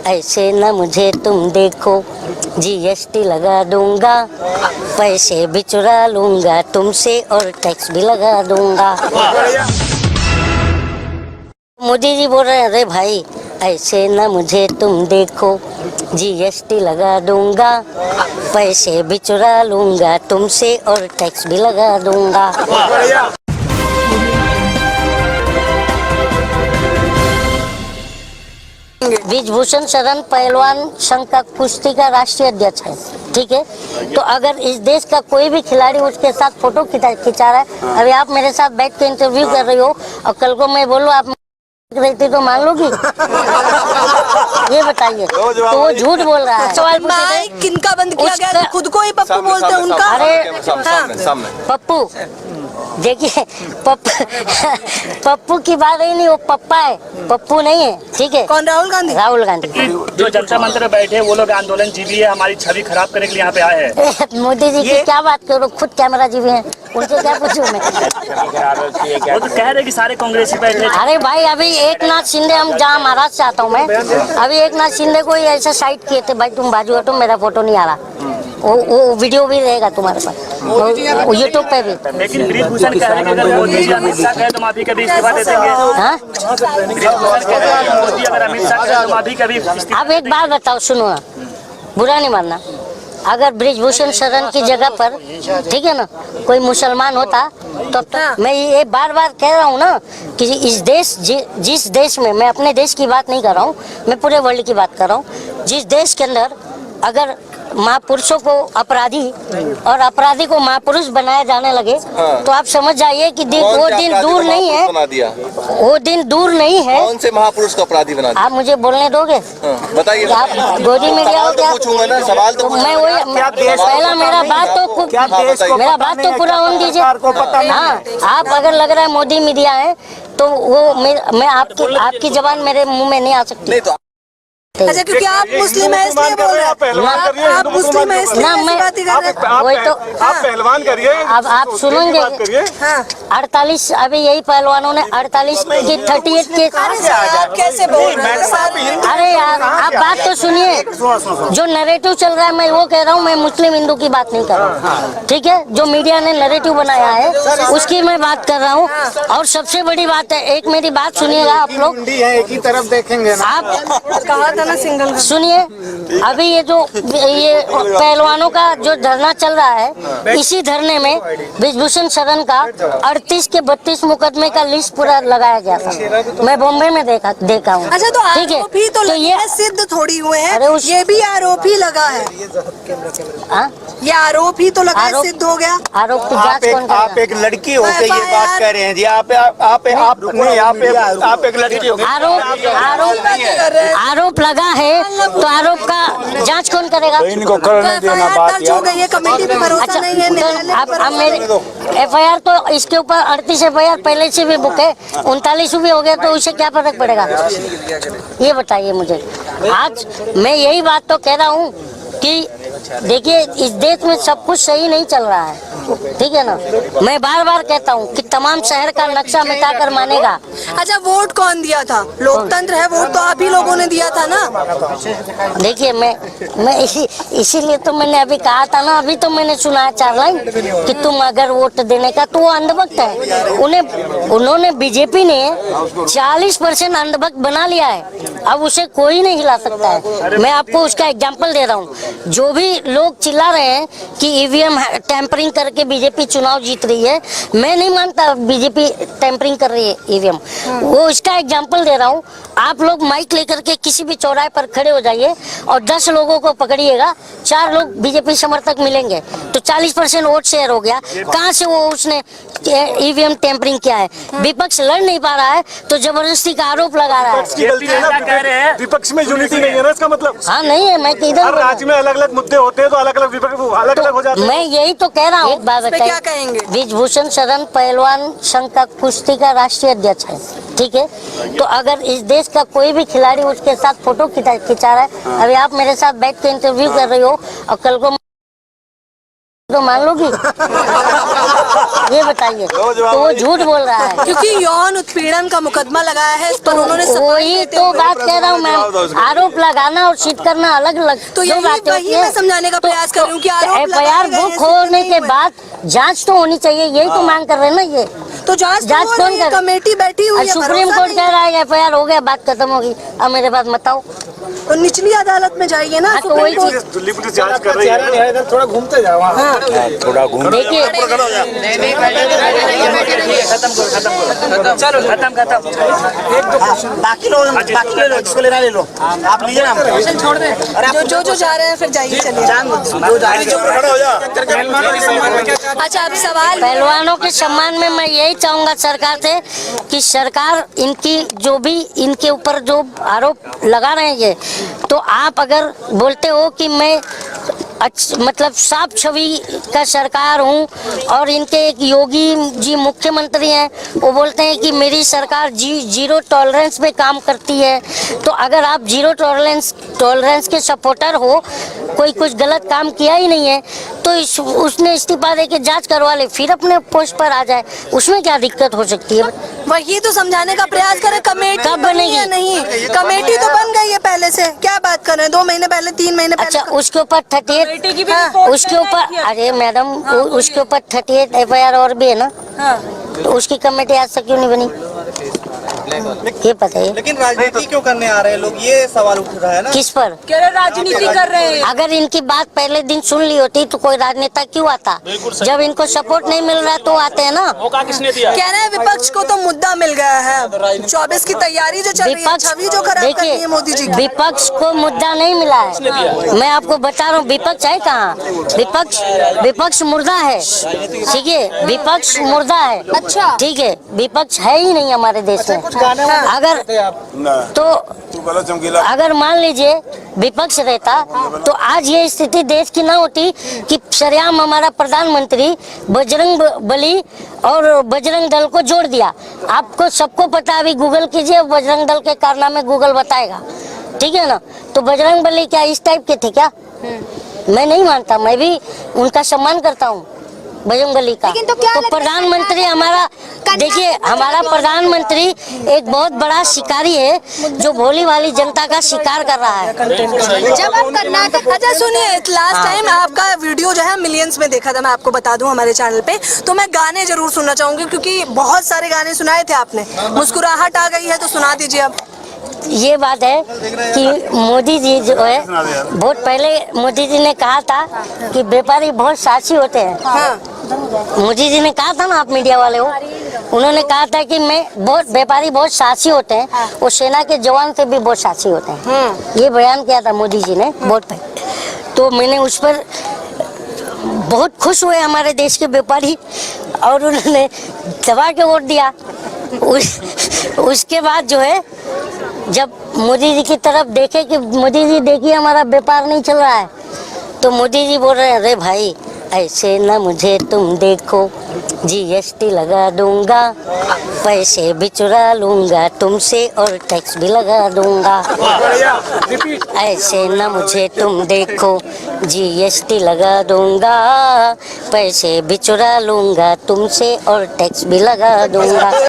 ऐसे न मुझे तुम देखो, जीएसटी लगा दूंगा, पैसे भी चुरा लूंगा तुमसे और टैक्स भी लगा दूंगा। मोदी जी बोल रहे हैं, अरे भाई ऐसे न मुझे तुम देखो, जीएसटी लगा दूंगा, पैसे भी चुरा लूंगा तुमसे और टैक्स भी लगा दूंगा। ब्रिजभूषण शरण पहलवान संघ का कुश्ती का राष्ट्रीय अध्यक्ष है, ठीक है। तो अगर इस देश का कोई भी खिलाड़ी उसके साथ फोटो खिंचा रहा है, अभी आप मेरे साथ बैठ के इंटरव्यू कर रही हो और कल को मैं बोलूँ आप रहती तो मान लोगी? ये बताइए, तो वो झूठ बोल रहा है। सवाल किनका बंद किया गया? खुद को ही पप्पू बोलते हैं उनका। अरे पप्पू, देखिए पप्पू की बात ही नहीं, वो पप्पा है, पप्पू नहीं है, ठीक है। कौन? राहुल गांधी। राहुल गांधी जो जनता मंच में बैठे वो लोग आंदोलन जीवी है, हमारी छवि खराब करने के लिए यहाँ पे आए हैं। मोदी जी की क्या बात करो, खुद कैमरा जीवी हैं, उनसे क्या पूछूं मैं? वो तो कह रहे कि सारे कांग्रेसी बैठे। अरे भाई अभी एक नाथ शिंदे, हम जहाँ महाराज से आता हूँ मैं, अभी एक नाथ शिंदे को ऐसा साइड किए थे, भाई तुम बाजू हटो, मेरा फोटो नहीं आ रहा। वो वीडियो भी रहेगा तुम्हारे पास यूट्यूब पे भी। लेकिन ब्रिजभूषण कह रहे हैं कि अगर मोदी जी अमित शाह कहे तो माफी का भी इस्तीफा दे देंगे। हाँ, ब्रिजभूषण कह रहे हैं मोदी अगर अमित शाह कहे तो माफी का भी इस्तीफा। अब एक बात बताओ, सुनो ना, बुरा नहीं मानना, अगर ब्रिजभूषण शरण की जगह पर, ठीक है ना, कोई मुसलमान होता तो मैं ये बार बार कह रहा हूँ ना कि जिस देश में, मैं अपने देश की बात नहीं कर रहा हूँ, मैं पूरे वर्ल्ड की बात कर रहा हूँ, जिस देश के अंदर अगर महापुरुषों को अपराधी और अपराधी को महापुरुष बनाया जाने लगे, तो आप समझ जाइए कि वो दिन दूर नहीं है, वो दिन दूर नहीं है। कौन से महापुरुष को अपराधी बना दिया? आप मुझे बोलने दोगे? बताइए। आप गोदी मीडिया हो क्या? पूछूंगा ना, सवाल तो मैं वही, पहला मेरा बात तो पूरा होने दीजिए। हाँ, आप अगर लग रहा है मोदी मीडिया है तो वो मैं आपकी जबान मेरे मुंह में नहीं आ सकती। अच्छा, क्योंकि आप मुस्लिम है इसलिए बोल रहे हैं। आप मुस्लिम है इसलिए बात कर रहे हैं। वही तो आप पहलवान करिए। अब आप सुनेंगे, 48 अभी यही पहलवानों ने 48 की 38 के। कैसे बोल रहे हैं? अरे यार आप बात तो सुनिए, जो नैरेटिव चल रहा है मैं वो कह रहा हूँ, मैं मुस्लिम हिंदू की बात नहीं कर रहा हूँ, ठीक है। जो मीडिया ने नैरेटिव बनाया है उसकी मैं बात कर रहा हूँ। और सबसे बड़ी बात है, एक मेरी बात सुनिएगा आप लोग, एक ही तरफ देखेंगे। आप कहा था ना सिंगल। सुनिए, अभी ये पहलवानों का जो धरना चल रहा है, इसी धरने में ब्रिजभूषण शरण का 38 के 32 मुकदमे का लिस्ट पूरा लगाया गया था। मैं बॉम्बे में देखा हूँ। अच्छा, तो ठीक है, आरोपी तो ये सिद्ध थोड़ी हुए हैं। ये भी आरोपी लगा है। ये आरोपी तो लगा है, सिद्ध हो गया। आरोप की जांच कौन करेगा? आप एक लड़की होकर ये बात कर रहे हैं जी। आप एक लड़की हो। आरोप लगा है तो आरोप का जांच कौन करेगा? इनको करने देना बात यार। कमेटी पे भरोसा नहीं है। अब मेरे FIR तो इसके ऊपर 38 FIR पहले से भी बुक है, 39 भी हो गया, तो उससे क्या फर्क पड़ेगा? ये बताइए मुझे। आज मैं यही बात तो कह रहा हूँ कि देखिए, इस देश में सब कुछ सही नहीं चल रहा है, ठीक है ना। मैं बार बार कहता हूँ कि तमाम शहर का नक्शा मिटाकर मानेगा। अच्छा, वोट कौन दिया था? लोकतंत्र है, वोट तो आप ही लोगों ने दिया था ना। देखिए, मैं इसीलिए तो मैंने अभी कहा था ना, अभी तो मैंने सुना 4 लाइन कि तुम अगर वोट देने का, तो वो अंधभक्त है। उन्होंने बीजेपी ने 40% अंधभक्त बना लिया है, अब उसे कोई नहीं हिला सकता है। मैं आपको उसका एग्जाम्पल दे रहा हूँ। जो भी लोग चिल्ला रहे हैं कि EVM टैंपरिंग करके बीजेपी चुनाव जीत रही है, मैं नहीं मानता बीजेपी टैंपरिंग कर रही है EVM। वो इसका एग्जाम्पल दे रहा हूँ। आप लोग माइक लेकर के किसी भी चौराहे पर खड़े हो जाइए और 10 लोगों को पकड़िएगा, 4 लोग बीजेपी समर्थक मिलेंगे, तो 40% वोट शेयर हो गया। कहाँ से वो उसने EVM टैंपरिंग किया है? विपक्ष लड़ नहीं पा रहा है तो जबरदस्ती का आरोप लगा रहा है। विपक्ष में यूनिटी नहीं है ना, इसका मतलब? हाँ, नहीं है। मैं किधर राज्य में अलग अलग मुद्दे होते हैं तो अलग अलग हो जाते हैं। मैं यही तो कह रहा हूँ। एक बात बताइए, क्या कहेंगे? ब्रिजभूषण शरण पहलवान संघ का कुश्ती का राष्ट्रीय अध्यक्ष है, ठीक है। तो अगर इस देश का कोई भी खिलाड़ी उसके साथ फोटो खिंचा रहा है, अभी आप मेरे साथ बैठ के इंटरव्यू कर रही हो और कल को तो मान लोगी? ये बताइए, तो वो झूठ बोल रहा है। क्योंकि यौन उत्पीड़न का मुकदमा लगाया है इस पर उन्होंने वही तो बात कह रहा हूँ मैम, आरोप लगाना और सिद्ध करना अलग अलग तो दो बातें होती वही है। मैं समझाने का प्रयास कर रही हूँ कि आरोप FIR बुक होने के बाद जांच तो होनी चाहिए, यही तो मांग कर रहे हैं ना। ये तो जांच कौन कर, कमेटी बैठी हुई है, सुप्रीम कोर्ट कह रहा है FIR हो गया, बात खत्म होगी। अब मेरे पास बताओ, तो निचली अदालत में जाइए ना। तो वही चीज दिल्ली पुलिस जांच कर रही है। थोड़ा घूमते जाओ वहाँ। थोड़ा घूम देखिए, बाकी लोग इसको लेना ले लो, आप लीजिए ना। जो जा रहे हैं फिर जाइए, चलिए। अच्छा, अब सवाल पहलवानों के सम्मान में मैं यही चाहूंगा सरकार से कि सरकार इनकी जो भी इनके ऊपर जो आरोप लगा रहे हैं ये, तो आप अगर बोलते हो कि मैं मतलब साफ छवि का सरकार हूँ और इनके एक योगी जी मुख्यमंत्री हैं, वो बोलते हैं कि मेरी सरकार जीरो टॉलरेंस पे काम करती है, तो अगर आप जीरो टॉलरेंस के सपोर्टर हो, कोई कुछ गलत काम किया ही नहीं है, तो उसने इस्तीफा दे के जाँच करवा ले, फिर अपने पोस्ट पर आ जाए, उसमें क्या दिक्कत हो सकती है? वही तो समझाने का प्रयास करें। कमेटी कब बनेगी? नहीं, कमेटी तो बन गई है पहले से, क्या बात कर रहे हैं? 2 महीने पहले, 3 महीने पहले। अच्छा, उसके ऊपर 38 उसके ऊपर, अरे मैडम, उसके ऊपर 38 FIR और भी है ना, तो उसकी कमेटी आज तक क्यों नहीं बनी, ये पता है। लेकिन राजनीति क्यों करने आ रहे हैं लोग, ये सवाल उठ रहा है ना। किस पर? राजनीति कर रहे हैं। अगर इनकी बात पहले दिन सुन ली होती तो कोई राजनेता क्यों आता? जब इनको सपोर्ट नहीं मिल रहा तो आते हैं ना। कह रहे हैं विपक्ष को तो मुद्दा मिल गया है, 24 की तैयारी जो चल रही है, छवि जो खराब कर रही है मोदी जी की। विपक्ष को मुद्दा नहीं मिला है, मैं आपको बता रहा हूँ। विपक्ष है कहाँ? विपक्ष मुर्दा है, ठीक है, विपक्ष मुर्दा है। अच्छा, ठीक है, विपक्ष है ही नहीं हमारे देश में। अगर तो अगर मान लीजिए विपक्ष रहता तो आज ये स्थिति देश की ना होती कि सरेआम हमारा प्रधानमंत्री बजरंग बली और बजरंग दल को जोड़ दिया। आपको सबको पता, अभी गूगल कीजिए, बजरंग दल के कारनामे गूगल बताएगा, ठीक है ना। तो बजरंग बली क्या इस टाइप के थे क्या? मैं नहीं मानता, मैं भी उनका सम्मान करता हूँ बजरंग बली का। तो प्रधानमंत्री हमारा, देखिए, हमारा प्रधानमंत्री एक बहुत बड़ा शिकारी है जो भोली वाली जनता का शिकार कर रहा है। जब आप कर्नाटक, अच्छा सुनिए, लास्ट टाइम आपका वीडियो जो है मिलियंस में देखा था, मैं आपको बता दूं हमारे चैनल पे, तो मैं गाने जरूर सुनना चाहूंगी क्योंकि बहुत सारे गाने सुनाए थे आपने। मुस्कुराहट आ गई है तो सुना दीजिए अब। ये बात है कि मोदी जी जो है, बहुत पहले मोदी जी ने कहा था कि व्यापारी बहुत साहसी होते हैं। हाँ। मोदी जी ने कहा था ना, आप मीडिया वाले हो, उन्होंने कहा था कि व्यापारी बहुत साहसी होते हैं, वो सेना के जवान से भी बहुत साहसी होते हैं। ये बयान किया था मोदी जी ने बहुत पहले। तो मैंने उस पर बहुत खुश हुए हमारे देश के व्यापारी और उन्होंने दबा के वोट दिया। उसके बाद जो है, जब मोदी जी की तरफ देखे कि मोदी जी देखिए हमारा व्यापार नहीं चल रहा है, तो मोदी जी बोल रहे हैं, अरे भाई ऐसे न मुझे तुम देखो, GST लगा दूंगा, पैसे भी चुरा लूंगा तुमसे और टैक्स भी लगा दूंगा। ऐसे न मुझे तुम देखो, GST लगा दूंगा, पैसे भी चुरा लूंगा तुमसे और टैक्स भी लगा दूंगा।